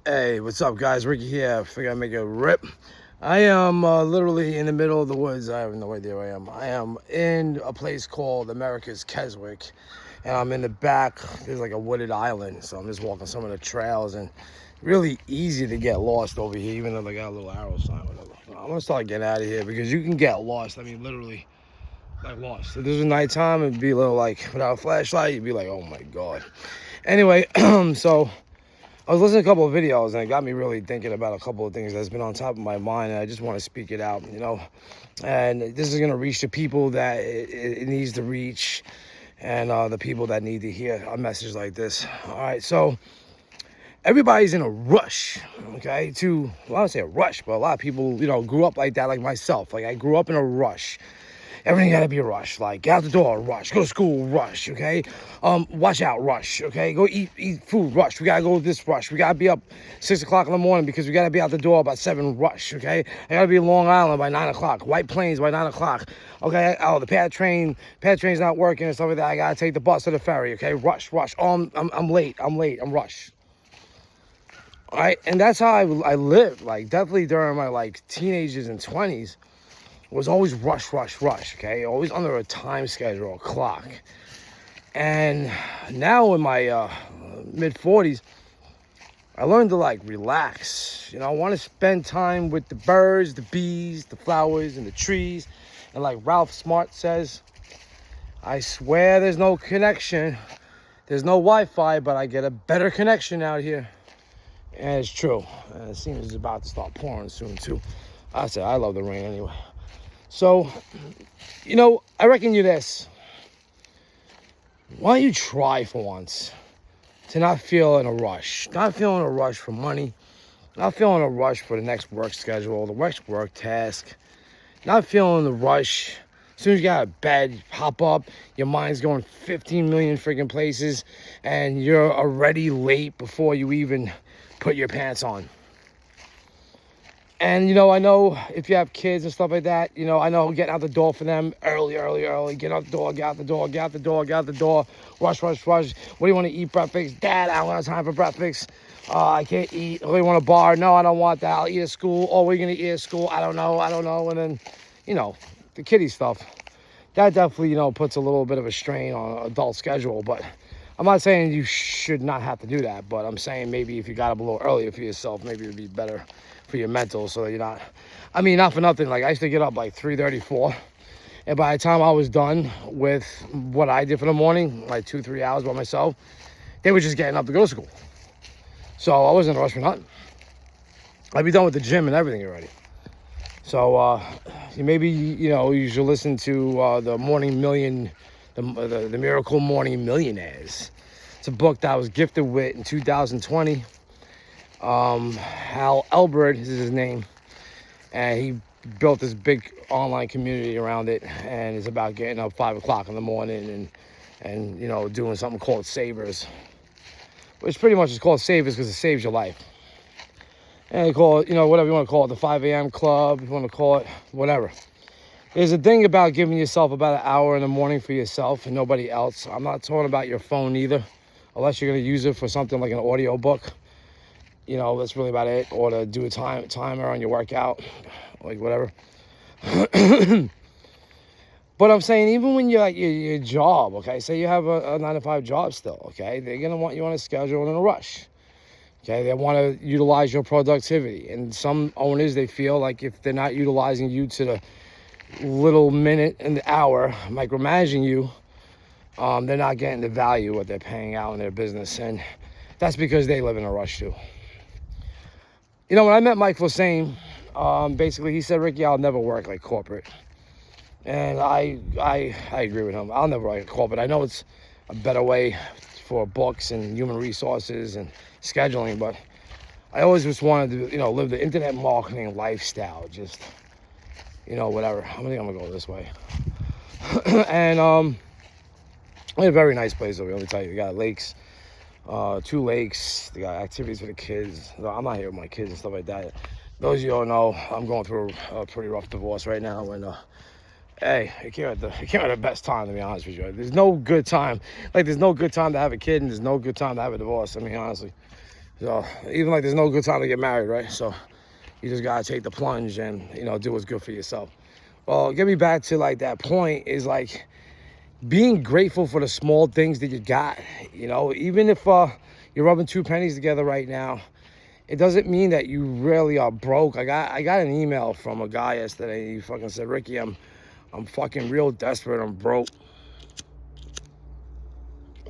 Hey, what's up, guys? Ricky here. I figured I'd make a rip. I am literally in the middle of the woods. I have no idea where I am. I am in a place called America's Keswick, and I'm in the back. There's like a wooded island, so I'm just walking some of the trails, and really easy to get lost over here, even though they got a little arrow sign, whatever. I'm gonna start getting out of here because you can get lost. I mean, literally, like lost. If this was nighttime, it'd be a little like without a flashlight, you'd be like, oh my god. Anyway, so I was listening to a couple of videos, and it got me really thinking about a couple of things that's been on top of my mind, and I just want to speak it out, and this is going to reach the people that it needs to reach, and the people that need to hear a message like this. All right, so everybody's in a rush, okay, well, I don't say a rush, but a lot of people, grew up like that, like myself. Like, I grew up in a rush. Everything gotta be a rush. Like, get out the door, rush. Go to school, rush, okay? Watch out, rush, okay? Go eat food, rush. We gotta go this, rush. We gotta be up 6 o'clock in the morning because we gotta be out the door by 7, rush, okay? I gotta be in Long Island by 9 o'clock. White Plains by 9 o'clock, okay? Oh, the pad train's not working and stuff like that. I gotta take the bus to the ferry, okay? Rush. Oh, I'm late, I'm rush. All right, and that's how I lived, like, definitely during my, like, teenagers and 20s. Was always rush, okay? Always under a time schedule, a clock. And now in my mid-40s, I learned to, like, relax. I want to spend time with the birds, the bees, the flowers, and the trees. And like Ralph Smart says, I swear there's no connection. There's no Wi-Fi, but I get a better connection out here. And it's true. And it seems it's about to start pouring soon, too. I said, I love the rain anyway. So, I reckon you this. Why don't you try for once to not feel in a rush? Not feeling a rush for money. Not feeling a rush for the next work schedule, the next work task. Not feeling the rush. As soon as you get out of bed, you pop up, your mind's going 15 million freaking places, and you're already late before you even put your pants on. And, I know if you have kids and stuff like that, I know getting out the door for them early. Get out the door. Rush. What do you want to eat breakfast? Dad, I don't have time for breakfast. I can't eat. Oh, you want a bar? No, I don't want that. I'll eat at school. Oh, what are you going to eat at school? I don't know. And then, the kiddie stuff. That definitely, puts a little bit of a strain on an adult schedule. But I'm not saying you should not have to do that. But I'm saying maybe if you got up a little earlier for yourself, maybe it would be better for your mental, so that you're not, not for nothing, like I used to get up like 3:34, and by the time I was done with what I did for the morning, like 2-3 hours by myself, they were just getting up to go to school. So I wasn't in a rush for nothing. I'd be done with the gym and everything already. So maybe you should listen to the Morning Million, the Miracle Morning Millionaires. It's a book that I was gifted with in 2020. Hal Elbert is his name, and he built this big online community around it, and it's about getting up 5 o'clock in the morning and doing something called Savers, which pretty much is called Savers because it saves your life. And they call it, whatever you want to call it, the 5 a.m. club, if you want to call it, whatever. There's a thing about giving yourself about an hour in the morning for yourself and nobody else. I'm not talking about your phone either, unless you're going to use it for something like an audio book. That's really about it. Or to do a timer on your workout, like whatever. But I'm saying, even when you're at your job, okay, say you have a 9-to-5 job still, okay, they're going to want you on a schedule and in a rush. Okay, they want to utilize your productivity. And some owners, they feel like if they're not utilizing you to the little minute and the hour, micromanaging you, they're not getting the value what they're paying out in their business. And that's because they live in a rush too. When I met Mike Fosane, basically he said, Ricky, I'll never work like corporate. And I agree with him. I'll never work like corporate. I know it's a better way for books and human resources and scheduling, but I always just wanted to, live the internet marketing lifestyle. Just, whatever. I think I'm going to go this way. And it's a very nice place over here, let me tell you. You got lakes. 2 lakes. They got activities for the kids. I'm not here with my kids and stuff like that. Those of you don't know, I'm going through a pretty rough divorce right now, and hey, it came at the best time, to be honest with you. There's no good time. Like, there's no good time to have a kid, and there's no good time to have a divorce. I mean, honestly, So even like there's no good time to get married, right? So you just gotta take the plunge and, you know, do what's good for yourself. Well, get me back to like that point is like being grateful for the small things that you got. You know, even if you're rubbing two pennies together right now, it doesn't mean that you really are broke. I got an email from a guy yesterday. He fucking said, Ricky, I'm fucking real desperate. I'm broke.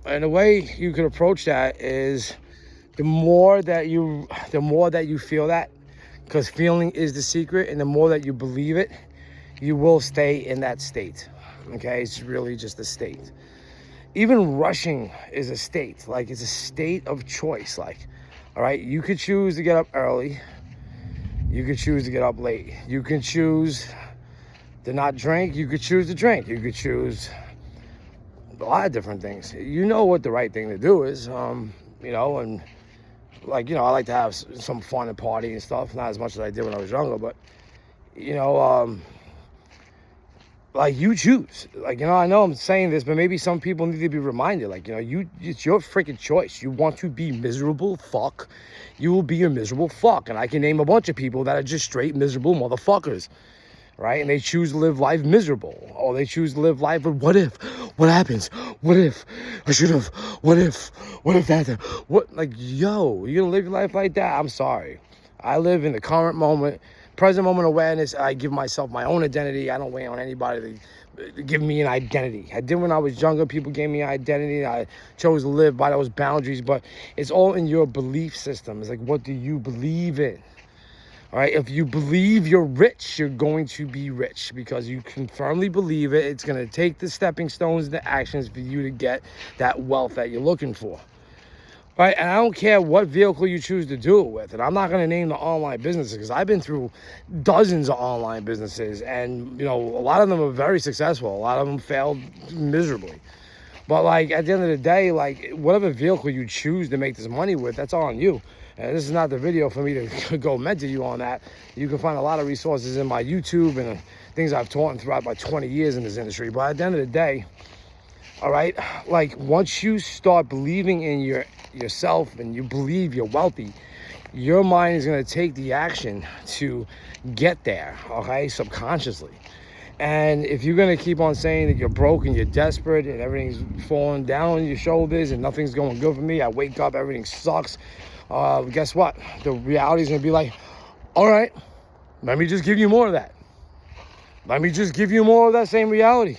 And the way you could approach that is the more that you feel that, because feeling is the secret, and the more that you believe it, you will stay in that state. Okay, it's really just a state. Even rushing is a state. Like, it's a state of choice. Like, all right, you could choose to get up early. You could choose to get up late. You can choose to not drink. You could choose to drink. You could choose a lot of different things. You know what the right thing to do is, you know, and like, you know, I like to have some fun and party and stuff. Not as much as I did when I was younger, but, you know, like, you choose. Like, you know, I know I'm saying this, but maybe some people need to be reminded. Like, you know, it's your freaking choice. You want to be miserable, fuck. You will be a miserable fuck. And I can name a bunch of people that are just straight miserable motherfuckers, right? And they choose to live life miserable. Or they choose to live life with what if? What happens? What if? I should have. What if? What if that? What? Like, yo, you're gonna live your life like that? I'm sorry. I live in the current moment. Present moment awareness. I give myself my own identity. I don't wait on anybody to give me an identity. I did when I was younger. People gave me an identity. I chose to live by those boundaries. But it's all in your belief system. It's like, what do you believe in? All right. If you believe you're rich, you're going to be rich because you can firmly believe it. It's going to take the stepping stones and the actions for you to get that wealth that you're looking for. Right, and I don't care what vehicle you choose to do it with. And I'm not going to name the online businesses because I've been through dozens of online businesses. And, you know, a lot of them are very successful. A lot of them failed miserably. But, like, at the end of the day, like, whatever vehicle you choose to make this money with, that's on you. And this is not the video for me to go mentor you on that. You can find a lot of resources in my YouTube and things I've taught throughout my 20 years in this industry. But at the end of the day, all right, like, once you start believing in yourself and you believe you're wealthy, your mind is going to take the action to get there, okay, subconsciously. And if you're going to keep on saying that you're broke and you're desperate and everything's falling down on your shoulders and nothing's going good for me, I wake up, everything sucks, guess what? The reality is going to be like, all right, let me just give you more of that. Let me just give you more of that same reality.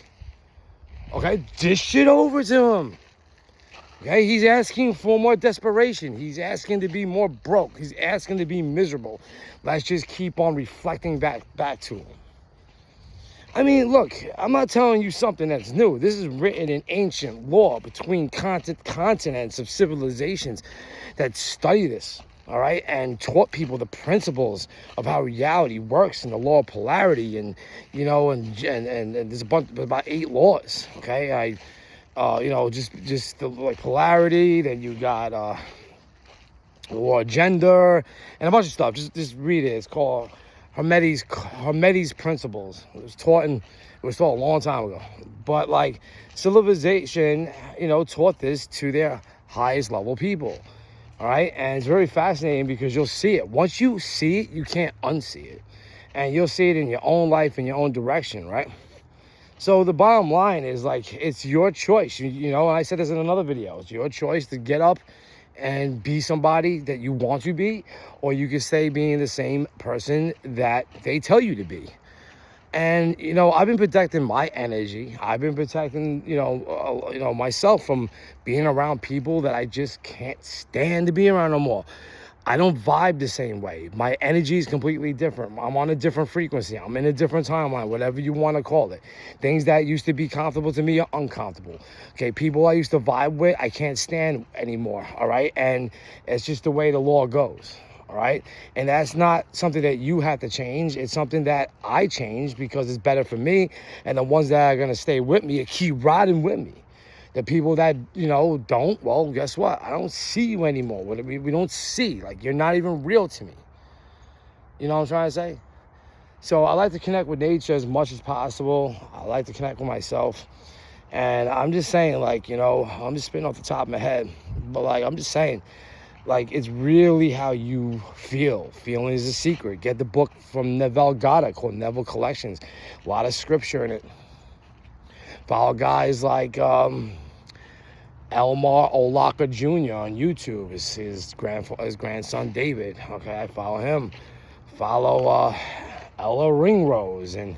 Okay, dish it over to him. Okay, he's asking for more desperation. He's asking to be more broke. He's asking to be miserable. Let's just keep on reflecting back to him. I mean, look, I'm not telling you something that's new. This is written in ancient law between continents of civilizations that study this, all right, and taught people the principles of how reality works and the law of polarity, and, you know, and there's about 8 laws, okay? You know, just the, like, polarity. Then you got the law of gender and a bunch of stuff. Just read it. It's called Hermetes principles. It was taught a long time ago. But, like, civilization, you know, taught this to their highest level people. All right, and it's very fascinating because you'll see it. Once you see it, you can't unsee it, and you'll see it in your own life, in your own direction, right? So the bottom line is, like, it's your choice. You know, and I said this in another video. It's your choice to get up and be somebody that you want to be, or you can stay being the same person that they tell you to be. And, you know, I've been protecting my energy. I've been protecting, you know, myself from being around people that I just can't stand to be around no more. I don't vibe the same way. My energy is completely different. I'm on a different frequency. I'm in a different timeline, whatever you want to call it. Things that used to be comfortable to me are uncomfortable. Okay, people I used to vibe with, I can't stand anymore, all right? And it's just the way the law goes, all right? And that's not something that you have to change. It's something that I changed because it's better for me. And the ones that are going to stay with me keep riding with me. The people that, you know, don't, well, guess what? I don't see you anymore. We don't see. Like, you're not even real to me. You know what I'm trying to say? So I like to connect with nature as much as possible. I like to connect with myself. And I'm just saying, like, you know, I'm just spitting off the top of my head. But, like, I'm just saying, Like, it's really how you feel. Feeling is a secret. Get the book from Neville Goddard called Neville Collections. A lot of scripture in it. Follow guys like Elmar Olaka Jr. on YouTube. His grandson David. Okay, I follow him. Follow Ella Ringrose, and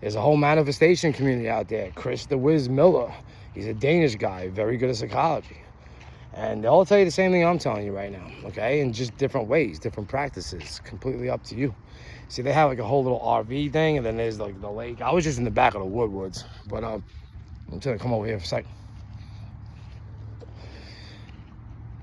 there's a whole manifestation community out there. Chris the Wiz Miller. He's a Danish guy, very good at psychology. And they'll tell you the same thing I'm telling you right now, okay? In just different ways, different practices, completely up to you. See, they have like a whole little RV thing, and then there's like the lake. I was just in the back of the Woodwards, but I'm gonna come over here for a second.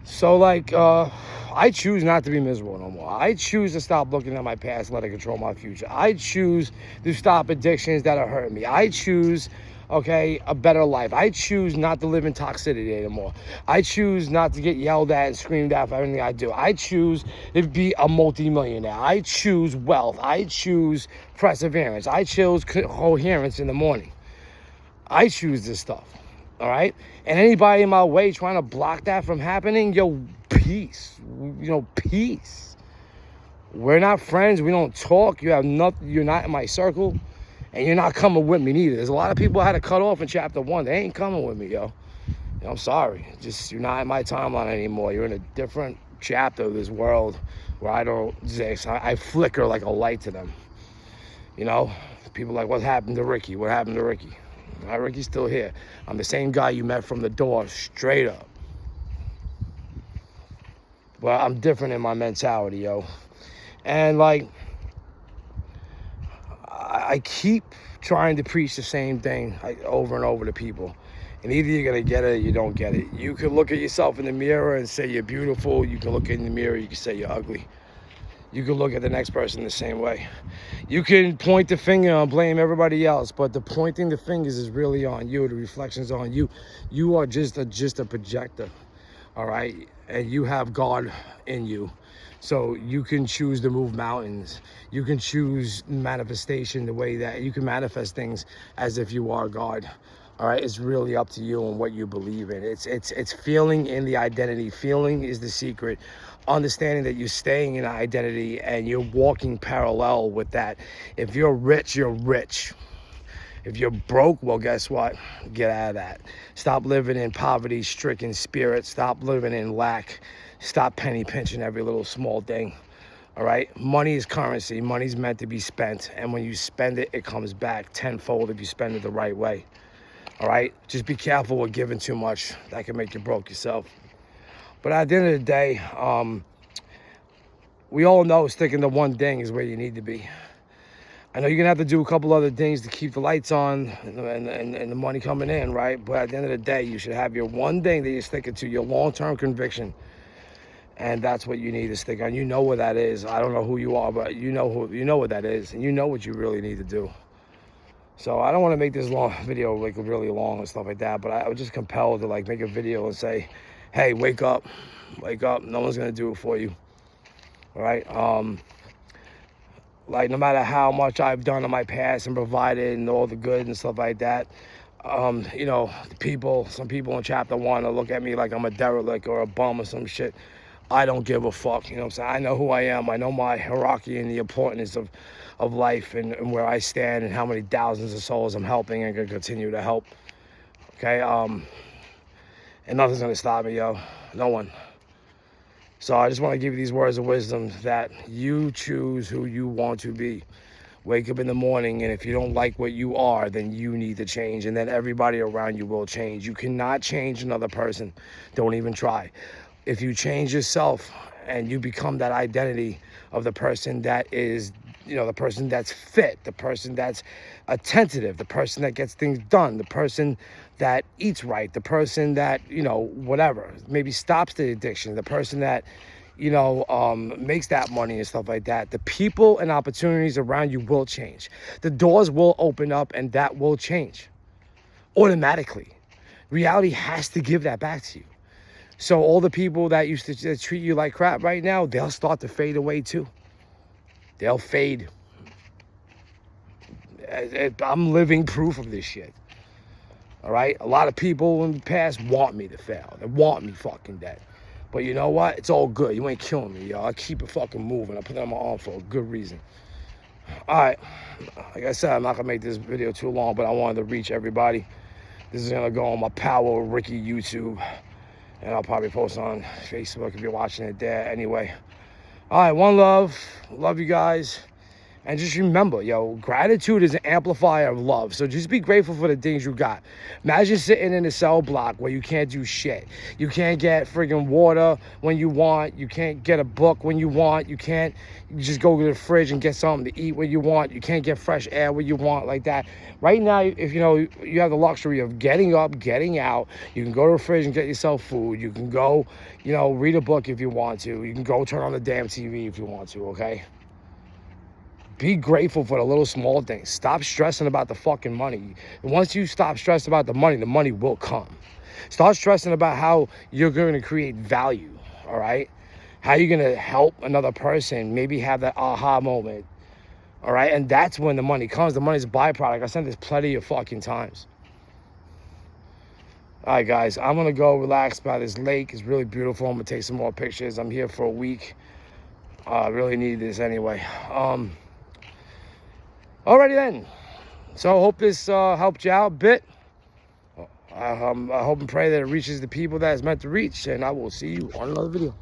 So like, I choose not to be miserable no more. I choose to stop looking at my past, let it control my future. I choose to stop addictions that are hurting me. I choose, okay, a better life. I choose not to live in toxicity anymore. I choose not to get yelled at and screamed at for everything I do. I choose to be a multimillionaire. I choose wealth. I choose perseverance. I choose coherence in the morning. I choose this stuff, all right? And anybody in my way trying to block that from happening, yo, peace. You know, peace. We're not friends. We don't talk. You have nothing. You're not in my circle. And you're not coming with me neither. There's a lot of people I had to cut off in chapter 1. They ain't coming with me, yo. I'm sorry. Just, you're not in my timeline anymore. You're in a different chapter of this world where I don't exist. I flicker like a light to them. You know? People like, what happened to Ricky? What happened to Ricky? Ricky's still here. I'm the same guy you met from the door, straight up. But I'm different in my mentality, yo. And like, I keep trying to preach the same thing over and over to people. And either you're going to get it or you don't get it. You can look at yourself in the mirror and say you're beautiful. You can look in the mirror, you can say you're ugly. You can look at the next person the same way. You can point the finger and blame everybody else, but the pointing the fingers is really on you. The reflection's on you. You are just a projector, all right? And you have God in you. So you can choose to move mountains. You can choose manifestation the way that you can manifest things as if you are God. All right, it's really up to you and what you believe in. It's feeling in the identity. Feeling is the secret. Understanding that you're staying in identity and you're walking parallel with that. If you're rich, you're rich. If you're broke, well, guess what? Get out of that. Stop living in poverty-stricken spirit. Stop living in lack. Stop penny pinching every little small thing. All right? Money is currency. Money's meant to be spent. And when you spend it, it comes back tenfold if you spend it the right way. All right? Just be careful with giving too much. That can make you broke yourself. But at the end of the day, we all know sticking to one thing is where you need to be. I know you're going to have to do a couple other things to keep the lights on and the money coming in, right? But at the end of the day, you should have your one thing that you're sticking to, your long-term conviction. And that's what you need to stick on. You know what that is. I don't know who you are, but you know what that is. And you know what you really need to do. So I don't want to make this long video like really long and stuff like that, but I was just compelled to like make a video and say, hey, wake up. Wake up. No one's going to do it for you. All right? Like, no matter how much I've done in my past and provided and all the good and stuff like that, you know, some people in chapter 1 will look at me like I'm a derelict or a bum or some shit. I don't give a fuck, you know what I'm saying? I know who I am. I know my hierarchy and the importance of life and where I stand and how many thousands of souls I'm helping and going to continue to help. Okay? And nothing's going to stop me, yo. No one. So I just want to give you these words of wisdom that you choose who you want to be. Wake up in the morning, and if you don't like what you are, then you need to change, and then everybody around you will change. You cannot change another person. Don't even try. If you change yourself and you become that identity of the person that is, you know, the person that's fit, the person that's attentive, the person that gets things done, the person that eats right, the person that, you know, whatever, maybe stops the addiction, the person that, you know, makes that money and stuff like that, the people and opportunities around you will change. The doors will open up and that will change automatically. Reality has to give that back to you. So all the people that used to treat you like crap right now, they'll start to fade away too. They'll fade. I'm living proof of this shit. All right? A lot of people in the past want me to fail. They want me fucking dead. But you know what? It's all good. You ain't killing me, y'all. I keep it fucking moving. I put it on my arm for a good reason. All right. Like I said, I'm not going to make this video too long, but I wanted to reach everybody. This is going to go on my Power Ricky YouTube. And I'll probably post on Facebook if you're watching it there. Anyway. All right. One love. Love you guys. And just remember, yo, gratitude is an amplifier of love. So just be grateful for the things you got. Imagine sitting in a cell block where you can't do shit. You can't get friggin' water when you want. You can't get a book when you want. You just go to the fridge and get something to eat when you want. You can't get fresh air when you want, like that. Right now, if you have the luxury of getting up, getting out, you can go to the fridge and get yourself food. You can go, read a book if you want to. You can go turn on the damn TV if you want to, okay? Be grateful for the little small things. Stop stressing about the fucking money. Once you stop stressing about the money will come. Start stressing about how you're going to create value, all right? How you're going to help another person, maybe have that aha moment, all right? And that's when the money comes. The money's a byproduct. I said this plenty of fucking times. All right, guys, I'm going to go relax by this lake. It's really beautiful. I'm going to take some more pictures. I'm here for a week. I really need this anyway. Alrighty then. So I hope this helped you out a bit. I hope and pray that it reaches the people that it's meant to reach. And I will see you on another video.